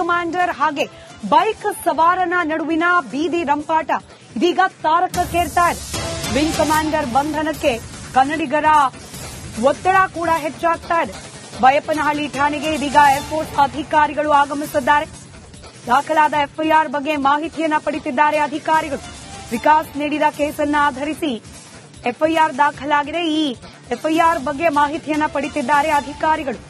Commander ಹಾಗೆ bike ಸವಾರನ ನಡುವಿನ ಬೀದಿ ರಂಪಾಟ ಇದೀಗ ತಾರಕಕ್ಕೇರ್ತಾ ಇದೆ. ವಿಂಗ್ ಕಮಾಂಡರ್ ಬಂಧನಕ್ಕೆ ಕನ್ನಡಿಗರ ಒತ್ತಡ ಕೂಡ ಹೆಚ್ಚಾಗ್ತಾ ಇದೆ. ಬೈಯಪ್ಪನಹಳ್ಳಿ ಠಾಣೆಗೆ ಇದೀಗ ಏರ್ಫೋರ್ಸ್ ಅಧಿಕಾರಿಗಳು ಆಗಮಿಸಿದ್ದಾರೆ. ದಾಖಲಾದ ಎಫ್ಐಆರ್ ಬಗ್ಗೆ ಮಾಹಿತಿಯನ್ನ ಪಡೆದಿದ್ದಾರೆ ಅಧಿಕಾರಿಗಳು. ವಿಕಾಸ್ ನೀಡಿದ ಕೇಸನ್ನ ಆಧರಿಸಿ ಎಫ್ಐಆರ್ ದಾಖಲಾಗಿದೆ. ಈ ಎಫ್ಐಆರ್ ಬಗ್ಗೆ ಮಾಹಿತಿಯನ್ನ ಪಡೆದಿದ್ದಾರೆ ಅಧಿಕಾರಿಗಳು.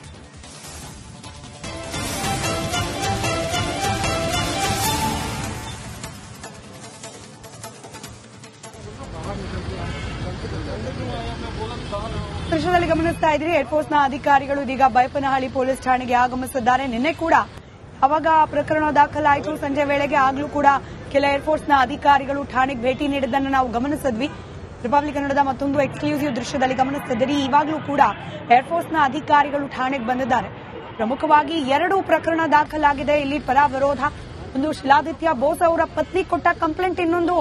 ದೃಶ್ಯದಲ್ಲಿ ಗಮನಿಸ್ತಾ ಇದ್ರಿ, ಏರ್ಫೋರ್ಸ್ನ ಅಧಿಕಾರಿಗಳು ಇದೀಗ ಬೈಯಪ್ಪನಹಳ್ಳಿ ಪೊಲೀಸ್ ಠಾಣೆಗೆ ಆಗಮಿಸಿದ್ದಾರೆ. ನಿನ್ನೆ ಕೂಡ ಅವಾಗ ಪ್ರಕರಣ ದಾಖಲಾಯಿತು. ಸಂಜೆ ವೇಳೆಗೆ ಆಗ್ಲೂ ಕೂಡ ಕೆಲ ಏರ್ಫೋರ್ಸ್ನ ಅಧಿಕಾರಿಗಳು ಠಾಣೆಗೆ ಭೇಟಿ ನೀಡಿದ್ದನ್ನು ನಾವು ಗಮನಿಸಿದ್ವಿ. ರಿಪಬ್ಲಿಕ್ ಕನ್ನಡದ ಮತ್ತೊಂದು ಎಕ್ಸ್ಕ್ಲೂಸಿವ್ ದೃಶ್ಯದಲ್ಲಿ ಗಮನಿಸುತ್ತಿದ್ದೀರಿ. ಇವಾಗಲೂ ಕೂಡ ಏರ್ಫೋರ್ಸ್ನ ಅಧಿಕಾರಿಗಳು ಠಾಣೆಗೆ ಬಂದಿದ್ದಾರೆ. ಪ್ರಮುಖವಾಗಿ 2 ಪ್ರಕರಣ ದಾಖಲಾಗಿದೆ. ಇಲ್ಲಿ ಪರ ವಿರೋಧ. ಒಂದು ಶಿಲಾದಿತ್ಯ ಬೋಸ್ ಅವರ ಪತ್ನಿ ಕೊಟ್ಟ ಕಂಪ್ಲೇಂಟ್, ಇನ್ನೊಂದು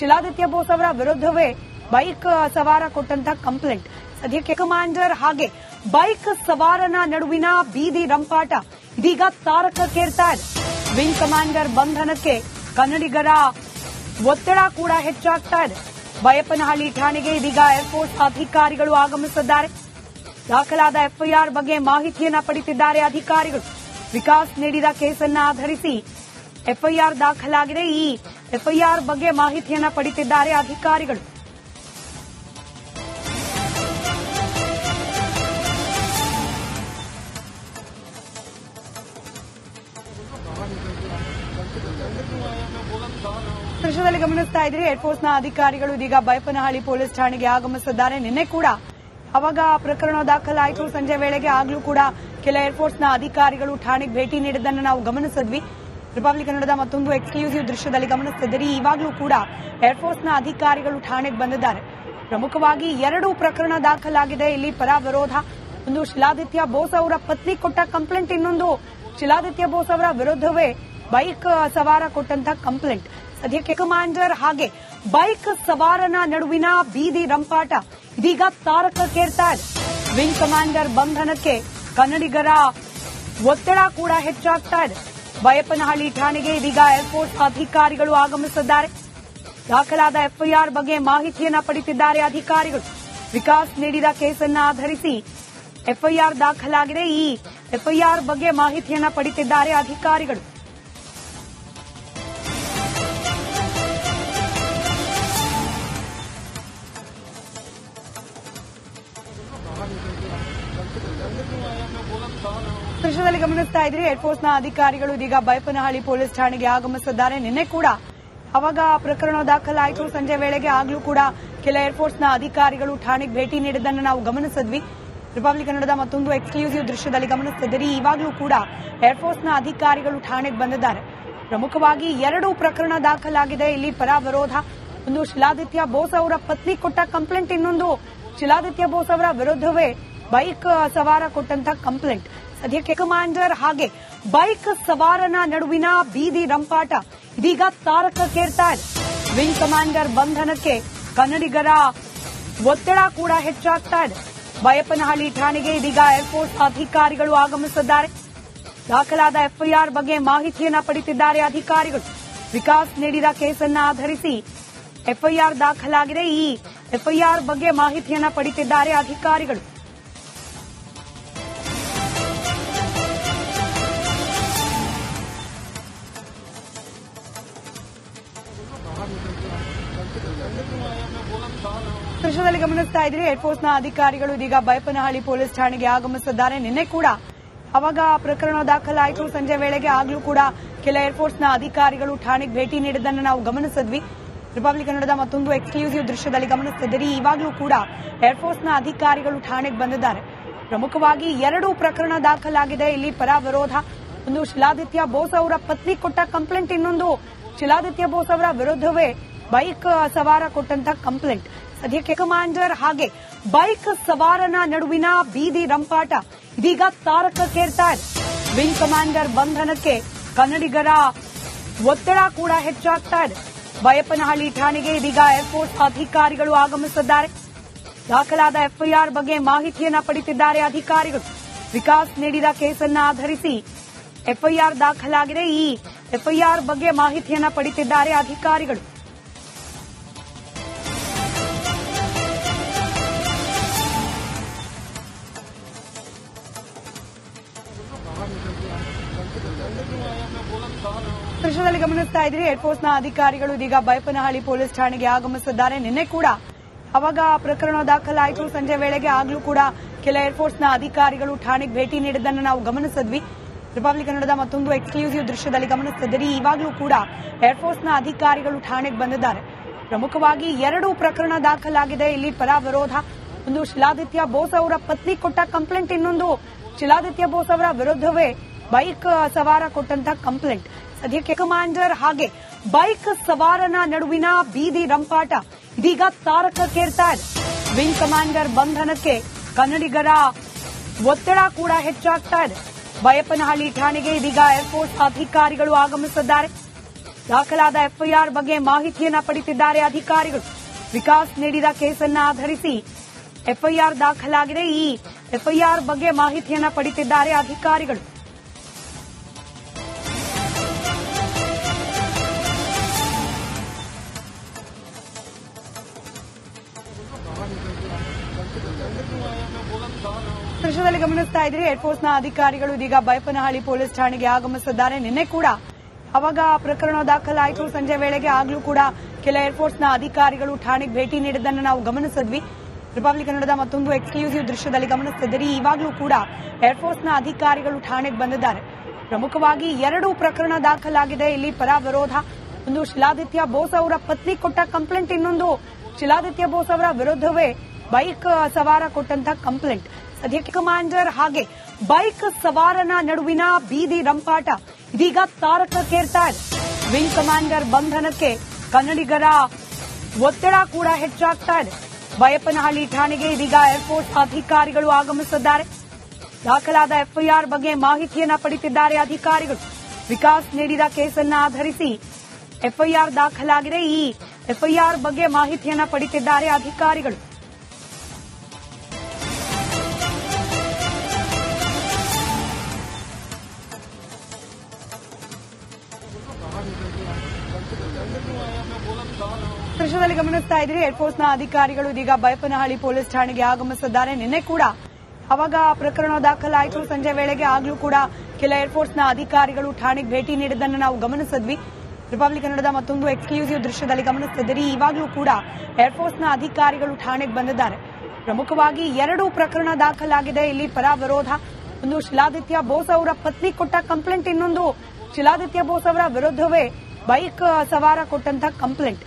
ಶಿಲಾದಿತ್ಯ ಬೋಸ್ ಅವರ ವಿರುದ್ಧವೇ ಬೈಕ್ ಸವಾರ ಕೊಟ್ಟಂತ ಕಂಪ್ಲೇಂಟ್. ಸದ್ಯಕ್ಕೆ ಕಮಾಂಡರ್ ಹಾಗೆ ಬೈಕ್ ಸವಾರನ ನಡುವಿನ ಬೀದಿ ರಂಪಾಟ ಇದೀಗ ತಾರಕಕ್ಕೇರ್ತಾ ಇದೆ. ವಿಂಗ್ ಕಮಾಂಡರ್ ಬಂಧನಕ್ಕೆ ಕನ್ನಡಿಗರ ಒತ್ತಡ ಕೂಡ ಹೆಚ್ಚಾಗ್ತಾ ಇದೆ. ಬೈಯಪ್ಪನಹಳ್ಳಿ ಠಾಣೆಗೆ ಇದೀಗ ಏರ್ಫೋರ್ಸ್ ಅಧಿಕಾರಿಗಳು ಆಗಮಿಸಿದ್ದಾರೆ. ದಾಖಲಾದ ಎಫ್ಐಆರ್ ಬಗ್ಗೆ ಮಾಹಿತಿಯನ್ನ ಪಡೆದಿದ್ದಾರೆ ಅಧಿಕಾರಿಗಳು. ವಿಕಾಸ್ ನೀಡಿದ ಕೇಸನ್ನ ಆಧರಿಸಿ ಎಫ್ಐಆರ್ ದಾಖಲಾಗಿದೆ. ಈ ಎಫ್ಐಆರ್ ಬಗ್ಗೆ ಮಾಹಿತಿಯನ್ನ ಪಡೆದಿದ್ದಾರೆ ಅಧಿಕಾರಿಗಳು. ದೃಶ್ಯದಲ್ಲಿ ಗಮನಿಸ್ತಾ ಇದ್ರಿ, ಏರ್ಫೋರ್ಸ್ನ ಅಧಿಕಾರಿಗಳು ಇದೀಗ ಬೈಯಪ್ಪನಹಳ್ಳಿ ಪೊಲೀಸ್ ಠಾಣೆಗೆ ಆಗಮಿಸಿದ್ದಾರೆ. ನಿನ್ನೆ ಕೂಡ ಅವಾಗ ಪ್ರಕರಣ ದಾಖಲಾಯಿತು. ಸಂಜೆ ವೇಳೆಗೆ ಆಗ್ಲೂ ಕೂಡ ಕೆಲ ಏರ್ಫೋರ್ಸ್ನ ಅಧಿಕಾರಿಗಳು ಠಾಣೆಗೆ ಭೇಟಿ ನೀಡಿದ್ದನ್ನು ನಾವು ಗಮನಿಸಿದ್ವಿ. ರಿಪಬ್ಲಿಕ್ ಕನ್ನಡದ ಮತ್ತೊಂದು ಎಕ್ಸ್ಕ್ಲೂಸಿವ್ ದೃಶ್ಯದಲ್ಲಿ ಗಮನಿಸುತ್ತಿದ್ದೀರಿ. ಇವಾಗಲೂ ಕೂಡ ಏರ್ಫೋರ್ಸ್ನ ಅಧಿಕಾರಿಗಳು ಠಾಣೆಗೆ ಬಂದಿದ್ದಾರೆ. ಪ್ರಮುಖವಾಗಿ 2 ಪ್ರಕರಣ ದಾಖಲಾಗಿದೆ. ಇಲ್ಲಿ ಪರ ವಿರೋಧ. ಒಂದು ಶಿಲಾದಿತ್ಯ ಬೋಸ್ ಅವರ ಪತ್ನಿ ಕೊಟ್ಟ ಕಂಪ್ಲೇಂಟ್, ಇನ್ನೊಂದು ಶಿಲಾದಿತ್ಯ ಬೋಸ್ ಅವರ ವಿರುದ್ಧವೇ ಬೈಕ್ ಸವಾರ ಕೊಟ್ಟಂತ ಕಂಪ್ಲೇಂಟ್. ಸದ್ಯಕ್ಕೆ ಕಮಾಂಡರ್ ಹಾಗೆ ಬೈಕ್ ಸವಾರನ ನಡುವಿನ ಬೀದಿ ರಂಪಾಟ ಇದೀಗ ತಾರಕಕ್ಕೇರ್ತಾ ಇದೆ. ವಿಂಗ್ ಕಮಾಂಡರ್ ಬಂಧನಕ್ಕೆ ಕನ್ನಡಿಗರ ಒತ್ತಡ ಕೂಡ ಹೆಚ್ಚಾಗ್ತಾ ಇದೆ. ಬೈಯಪ್ಪನಹಳ್ಳಿ ಠಾಣೆಗೆ ಇದೀಗ ಏರ್ಫೋರ್ಸ್ ಅಧಿಕಾರಿಗಳು ಆಗಮಿಸಿದ್ದಾರೆ. ದಾಖಲಾದ ಎಫ್ಐಆರ್ ಬಗ್ಗೆ ಮಾಹಿತಿಯನ್ನ ಪಡೆದಿದ್ದಾರೆ ಅಧಿಕಾರಿಗಳು. ವಿಕಾಸ್ ನೀಡಿದ ಕೇಸನ್ನ ಆಧರಿಸಿ ಎಫ್ಐಆರ್ ದಾಖಲಾಗಿದೆ. ಈ ಎಫ್ಐಆರ್ ಬಗ್ಗೆ ಮಾಹಿತಿಯನ್ನ ಪಡೆದಿದ್ದಾರೆ ಅಧಿಕಾರಿಗಳು. ದೃಶ್ಯದಲ್ಲಿ ಗಮನಿಸ್ತಾ ಇದ್ರಿ, ಏರ್ಫೋರ್ಸ್ನ ಅಧಿಕಾರಿಗಳು ಇದೀಗ ಬೈಯಪ್ಪನಹಳ್ಳಿ ಪೊಲೀಸ್ ಠಾಣೆಗೆ ಆಗಮಿಸಿದ್ದಾರೆ. ನಿನ್ನೆ ಕೂಡ ಅವಾಗ ಪ್ರಕರಣ ದಾಖಲಾಯಿತು. ಸಂಜೆ ವೇಳೆಗೆ ಆಗ್ಲೂ ಕೂಡ ಕೆಲ ಏರ್ಫೋರ್ಸ್ನ ಅಧಿಕಾರಿಗಳು ಠಾಣೆಗೆ ಭೇಟಿ ನೀಡಿದ್ದನ್ನು ನಾವು ಗಮನಿಸಿದ್ವಿ. ರಿಪಬ್ಲಿಕ್ ಕನ್ನಡದ ಮತ್ತೊಂದು ಎಕ್ಸ್ಕ್ಲೂಸಿವ್ ದೃಶ್ಯದಲ್ಲಿ ಗಮನಿಸುತ್ತಿದ್ದೀರಿ. ಇವಾಗಲೂ ಕೂಡ ಏರ್ಫೋರ್ಸ್ನ ಅಧಿಕಾರಿಗಳು ಠಾಣೆಗೆ ಬಂದಿದ್ದಾರೆ. ಪ್ರಮುಖವಾಗಿ 2 ಪ್ರಕರಣ ದಾಖಲಾಗಿದೆ. ಇಲ್ಲಿ ಪರ ವಿರೋಧ. ಒಂದು ಶಿಲಾದಿತ್ಯ ಬೋಸ್ ಅವರ ಪತ್ನಿ ಕೊಟ್ಟ ಕಂಪ್ಲೇಂಟ್, ಇನ್ನೊಂದು ಶಿಲಾದಿತ್ಯ ಬೋಸ್ ಅವರ ವಿರುದ್ಧವೇ ಬೈಕ್ ಸವಾರ ಕೊಟ್ಟಂತ ಕಂಪ್ಲೇಂಟ್. ಸದ್ಯಕ್ಕೆ ಕಮಾಂಡರ್ ಹಾಗೆ ಬೈಕ್ ಸವಾರನ ನಡುವಿನ ಬೀದಿ ರಂಪಾಟ ಇದೀಗ ತಾರಕಕ್ಕೇರ್ತಾ ಇದೆ. ವಿಂಗ್ ಕಮಾಂಡರ್ ಬಂಧನಕ್ಕೆ ಕನ್ನಡಿಗರ ಒತ್ತಡ ಕೂಡ ಹೆಚ್ಚಾಗ್ತಾ ಇದೆ. ಬೈಯಪ್ಪನಹಳ್ಳಿ ಠಾಣೆಗೆ ಇದೀಗ ಏರ್ಫೋರ್ಸ್ ಅಧಿಕಾರಿಗಳು ಆಗಮಿಸಿದ್ದಾರೆ. ದಾಖಲಾದ ಎಫ್ಐಆರ್ ಬಗ್ಗೆ ಮಾಹಿತಿಯನ್ನ ಪಡೆದಿದ್ದಾರೆ ಅಧಿಕಾರಿಗಳು. ವಿಕಾಸ್ ನೀಡಿದ ಕೇಸನ್ನ ಆಧರಿಸಿ ಎಫ್ಐಆರ್ ದಾಖಲಾಗಿದೆ. ಈ ಎಫ್ಐಆರ್ ಬಗ್ಗೆ ಮಾಹಿತಿಯನ್ನ ಪಡೆದಿದ್ದಾರೆ ಅಧಿಕಾರಿಗಳು. ದೃಶ್ಯದಲ್ಲಿ ಗಮನಿಸ್ತಾ ಇದ್ರಿ, ಏರ್ಫೋರ್ಸ್ನ ಅಧಿಕಾರಿಗಳು ಇದೀಗ ಬೈಯಪ್ಪನಹಳ್ಳಿ ಪೊಲೀಸ್ ಠಾಣೆಗೆ ಆಗಮಿಸಿದ್ದಾರೆ. ನಿನ್ನೆ ಕೂಡ ಅವಾಗ ಪ್ರಕರಣ ದಾಖಲಾಯಿತು. ಸಂಜೆ ವೇಳೆಗೆ ಆಗ್ಲೂ ಕೂಡ ಕೆಲ ಏರ್ಫೋರ್ಸ್ನ ಅಧಿಕಾರಿಗಳು ಠಾಣೆಗೆ ಭೇಟಿ ನೀಡಿದ್ದನ್ನು ನಾವು ಗಮನಿಸಿದ್ವಿ. ರಿಪಬ್ಲಿಕ್ ಕನ್ನಡದ ಮತ್ತೊಂದು ಎಕ್ಸ್ಕ್ಲೂಸಿವ್ ದೃಶ್ಯದಲ್ಲಿ ಗಮನಿಸುತ್ತಿದ್ದೀರಿ. ಇವಾಗಲೂ ಕೂಡ ಏರ್ಫೋರ್ಸ್ನ ಅಧಿಕಾರಿಗಳು ಠಾಣೆಗೆ ಬಂದಿದ್ದಾರೆ. ಪ್ರಮುಖವಾಗಿ 2 ಪ್ರಕರಣ ದಾಖಲಾಗಿದೆ. ಇಲ್ಲಿ ಪರ ವಿರೋಧ. ಒಂದು ಶಿಲಾದಿತ್ಯ ಬೋಸ್ ಅವರ ಪತ್ನಿ ಕೊಟ್ಟ ಕಂಪ್ಲೇಂಟ್, ಇನ್ನೊಂದು ಶಿಲಾದಿತ್ಯ ಬೋಸ್ ಅವರ ವಿರುದ್ಧವೇ ಬೈಕ್ ಸವಾರ ಕೊಟ್ಟಂತ ಕಂಪ್ಲೇಂಟ್. ಸದ್ಯಕ್ಕೆ ಕಮಾಂಡರ್ ಹಾಗೆ ಬೈಕ್ ಸವಾರನ ನಡುವಿನ ಬೀದಿ ರಂಪಾಟ ಇದೀಗ ತಾರಕಕ್ಕೇರ್ತಾ ಇದೆ. ವಿಂಗ್ ಕಮಾಂಡರ್ ಬಂಧನಕ್ಕೆ ಕನ್ನಡಿಗರ ಒತ್ತಡ ಕೂಡ ಹೆಚ್ಚಾಗ್ತಾ ಇದೆ. ಬೈಯಪ್ಪನಹಳ್ಳಿ ಠಾಣೆಗೆ ಇದೀಗ ಏರ್ಫೋರ್ಸ್ ಅಧಿಕಾರಿಗಳು ಆಗಮಿಸಿದ್ದಾರೆ. ದಾಖಲಾದ ಎಫ್ಐಆರ್ ಬಗ್ಗೆ ಮಾಹಿತಿಯನ್ನ ಪಡೆದಿದ್ದಾರೆ ಅಧಿಕಾರಿಗಳು. ವಿಕಾಸ್ ನೀಡಿದ ಕೇಸನ್ನ ಆಧರಿಸಿ ಎಫ್ಐಆರ್ ದಾಖಲಾಗಿದೆ. ಈ ಎಫ್ಐಆರ್ ಬಗ್ಗೆ ಮಾಹಿತಿಯನ್ನ ಪಡೆದಿದ್ದಾರೆ ಅಧಿಕಾರಿಗಳು. ದೃಶ್ಯದಲ್ಲಿ ಗಮನಿಸ್ತಾ ಇದ್ರಿ, ಏರ್ಫೋರ್ಸ್ನ ಅಧಿಕಾರಿಗಳು ಇದೀಗ ಬೈಪನಹಳ್ಳಿ ಪೊಲೀಸ್ ಠಾಣೆಗೆ ಆಗಮಿಸಿದ್ದಾರೆ. ನಿನ್ನೆ ಕೂಡ ಅವಾಗ ಪ್ರಕರಣ ದಾಖಲಾಯಿತು. ಸಂಜೆ ವೇಳೆಗೆ ಆಗ್ಲೂ ಕೂಡ ಕೆಲ ಏರ್ಫೋರ್ಸ್ನ ಅಧಿಕಾರಿಗಳು ಠಾಣೆಗೆ ಭೇಟಿ ನೀಡಿದ್ದನ್ನು ನಾವು ಗಮನಿಸಿದ್ವಿ. ರಿಪಬ್ಲಿಕ್ ಕನ್ನಡದ ಮತ್ತೊಂದು ಎಕ್ಸ್ಕ್ಲೂಸಿವ್ ದೃಶ್ಯದಲ್ಲಿ ಗಮನಿಸುತ್ತಿದ್ದೀರಿ. ಇವಾಗಲೂ ಕೂಡ ಏರ್ಫೋರ್ಸ್ನ ಅಧಿಕಾರಿಗಳು ಠಾಣೆಗೆ ಬಂದಿದ್ದಾರೆ. ಪ್ರಮುಖವಾಗಿ 2 ಪ್ರಕರಣ ದಾಖಲಾಗಿದೆ. ಇಲ್ಲಿ ಪರ ವಿರೋಧ. ಒಂದು ಶಿಲಾದಿತ್ಯ ಬೋಸ್ ಅವರ ಪತ್ನಿ ಕೊಟ್ಟ ಕಂಪ್ಲೇಂಟ್, ಇನ್ನೊಂದು ಶಿಲಾದಿತ್ಯ ಬೋಸ್ ಅವರ ವಿರುದ್ಧವೇ ಬೈಕ್ ಸವಾರ ಕೊಟ್ಟಂತ ಕಂಪ್ಲೇಂಟ್. ಸದ್ಯಕ್ಕೆ ಕಮಾಂಡರ್ ಹಾಗೆ ಬೈಕ್ ಸವಾರನ ನಡುವಿನ ಬೀದಿ ರಂಪಾಟ ಇದೀಗ ತಾರಕಕ್ಕೇರ್ತಾ ಇದೆ. ವಿಂಗ್ ಕಮಾಂಡರ್ ಬಂಧನಕ್ಕೆ ಕನ್ನಡಿಗರ ಒತ್ತಡ ಕೂಡ ಹೆಚ್ಚಾಗ್ತಾ ಇದೆ. ಬೈಯಪ್ಪನಹಳ್ಳಿ ಠಾಣೆಗೆ ಇದೀಗ ಏರ್ಫೋರ್ಸ್ ಅಧಿಕಾರಿಗಳು ಆಗಮಿಸಿದ್ದಾರೆ. ದಾಖಲಾದ ಎಫ್ಐಆರ್ ಬಗ್ಗೆ ಮಾಹಿತಿಯನ್ನ ಪಡೆದಿದ್ದಾರೆ ಅಧಿಕಾರಿಗಳು. ವಿಕಾಸ್ ನೀಡಿದ ಕೇಸನ್ನ ಆಧರಿಸಿ ಎಫ್ಐಆರ್ ದಾಖಲಾಗಿದೆ. ಈ ಎಫ್ಐಆರ್ ಬಗ್ಗೆ ಮಾಹಿತಿಯನ್ನ ಪಡೆದಿದ್ದಾರೆ ಅಧಿಕಾರಿಗಳು. ದೃಶ್ಯದಲ್ಲಿ ಗಮನಿಸ್ತಾ ಇದ್ರಿ, ಏರ್ಫೋರ್ಸ್ನ ಅಧಿಕಾರಿಗಳು ಇದೀಗ ಬೈಪನಹಳ್ಳಿ ಪೊಲೀಸ್ ಠಾಣೆಗೆ ಆಗಮಿಸಿದ್ದಾರೆ. ನಿನ್ನೆ ಕೂಡ ಅವಾಗ ಪ್ರಕರಣ ದಾಖಲಾಯಿತು. ಸಂಜೆ ವೇಳೆಗೆ ಆಗ್ಲೂ ಕೂಡ ಕೆಲ ಏರ್ಫೋರ್ಸ್ನ ಅಧಿಕಾರಿಗಳು ಠಾಣೆಗೆ ಭೇಟಿ ನೀಡಿದ್ದನ್ನು ನಾವು ಗಮನಿಸಿದ್ವಿ. ರಿಪಬ್ಲಿಕ್ ಕನ್ನಡದ ಮತ್ತೊಂದು ಎಕ್ಸ್ಕ್ಲೂಸಿವ್ ದೃಶ್ಯದಲ್ಲಿ ಗಮನಿಸುತ್ತಿದ್ದೀರಿ. ಇವಾಗಲೂ ಕೂಡ ಏರ್ಫೋರ್ಸ್ನ ಅಧಿಕಾರಿಗಳು ಠಾಣೆಗೆ ಬಂದಿದ್ದಾರೆ. ಪ್ರಮುಖವಾಗಿ 2 ಪ್ರಕರಣ ದಾಖಲಾಗಿದೆ. ಇಲ್ಲಿ ಪರ ವಿರೋಧ. ಒಂದು ಶಿಲಾದಿತ್ಯ ಬೋಸ್ ಅವರ ಪತ್ನಿ ಕೊಟ್ಟ ಕಂಪ್ಲೇಂಟ್, ಇನ್ನೊಂದು ಶಿಲಾದಿತ್ಯ ಬೋಸ್ ಅವರ ವಿರುದ್ಧವೇ ಬೈಕ್ ಸವಾರ ಕೊಟ್ಟಂತ ಕಂಪ್ಲೇಂಟ್. ಸದ್ಯಕ್ಕೆ ಕಮಾಂಡರ್ ಹಾಗೆ ಬೈಕ್ ಸವಾರನ ನಡುವಿನ ಬೀದಿ ರಂಪಾಟ ಇದೀಗ ತಾರಕಕ್ಕೇರ್ತಾ ಇದೆ. ವಿಂಗ್ ಕಮಾಂಡರ್ ಬಂಧನಕ್ಕೆ ಕನ್ನಡಿಗರ ಒತ್ತಡ ಕೂಡ ಹೆಚ್ಚಾಗ್ತಾ ಇದೆ. ಬೈಯಪ್ಪನಹಳ್ಳಿ ಠಾಣೆಗೆ ಇದೀಗ ಏರ್ಫೋರ್ಸ್ ಅಧಿಕಾರಿಗಳು ಆಗಮಿಸಿದ್ದಾರೆ. ದಾಖಲಾದ ಎಫ್ಐಆರ್ ಬಗ್ಗೆ ಮಾಹಿತಿಯನ್ನ ಪಡೆದಿದ್ದಾರೆ ಅಧಿಕಾರಿಗಳು. ವಿಕಾಸ್ ನೀಡಿದ ಕೇಸನ್ನ ಆಧರಿಸಿ ಎಫ್ಐಆರ್ ದಾಖಲಾಗಿದೆ. ಈ ಎಫ್ಐಆರ್ ಬಗ್ಗೆ ಮಾಹಿತಿಯನ್ನ ಪಡೆದಿದ್ದಾರೆ ಅಧಿಕಾರಿಗಳು. ದೃಶ್ಯದಲ್ಲಿ ಗಮನಿಸ್ತಾ ಇದ್ರಿ, ಏರ್ಫೋರ್ಸ್ನ ಅಧಿಕಾರಿಗಳು ಇದೀಗ ಬೈಪನಹಳ್ಳಿ ಪೊಲೀಸ್ ಠಾಣೆಗೆ ಆಗಮಿಸಿದ್ದಾರೆ. ನಿನ್ನೆ ಕೂಡ ಅವಾಗ ಪ್ರಕರಣ ದಾಖಲಾಯಿತು. ಸಂಜೆ ವೇಳೆಗೆ ಆಗ್ಲೂ ಕೂಡ ಕೆಲ ಏರ್ಫೋರ್ಸ್ನ ಅಧಿಕಾರಿಗಳು ಠಾಣೆಗೆ ಭೇಟಿ ನೀಡಿದ್ದನ್ನು ನಾವು ಗಮನಿಸಿದ್ವಿ. ರಿಪಬ್ಲಿಕ್ ಕನ್ನಡದ ಮತ್ತೊಂದು ಎಕ್ಸ್ಕ್ಲೂಸಿವ್ ದೃಶ್ಯದಲ್ಲಿ ಗಮನಿಸುತ್ತಿದ್ದೀರಿ. ಇವಾಗಲೂ ಕೂಡ ಏರ್ಫೋರ್ಸ್ನ ಅಧಿಕಾರಿಗಳು ಠಾಣೆಗೆ ಬಂದಿದ್ದಾರೆ. ಪ್ರಮುಖವಾಗಿ 2 ಪ್ರಕರಣ ದಾಖಲಾಗಿದೆ. ಇಲ್ಲಿ ಪರ ವಿರೋಧ. ಒಂದು ಶಿಲಾದಿತ್ಯ ಬೋಸ್ ಅವರ ಪತ್ನಿ ಕೊಟ್ಟ ಕಂಪ್ಲೇಂಟ್, ಇನ್ನೊಂದು ಶಿಲಾದಿತ್ಯ ಬೋಸ್ ಅವರ ವಿರುದ್ಧವೇ ಬೈಕ್ ಸವಾರ ಕೊಟ್ಟಂತ ಕಂಪ್ಲೇಂಟ್.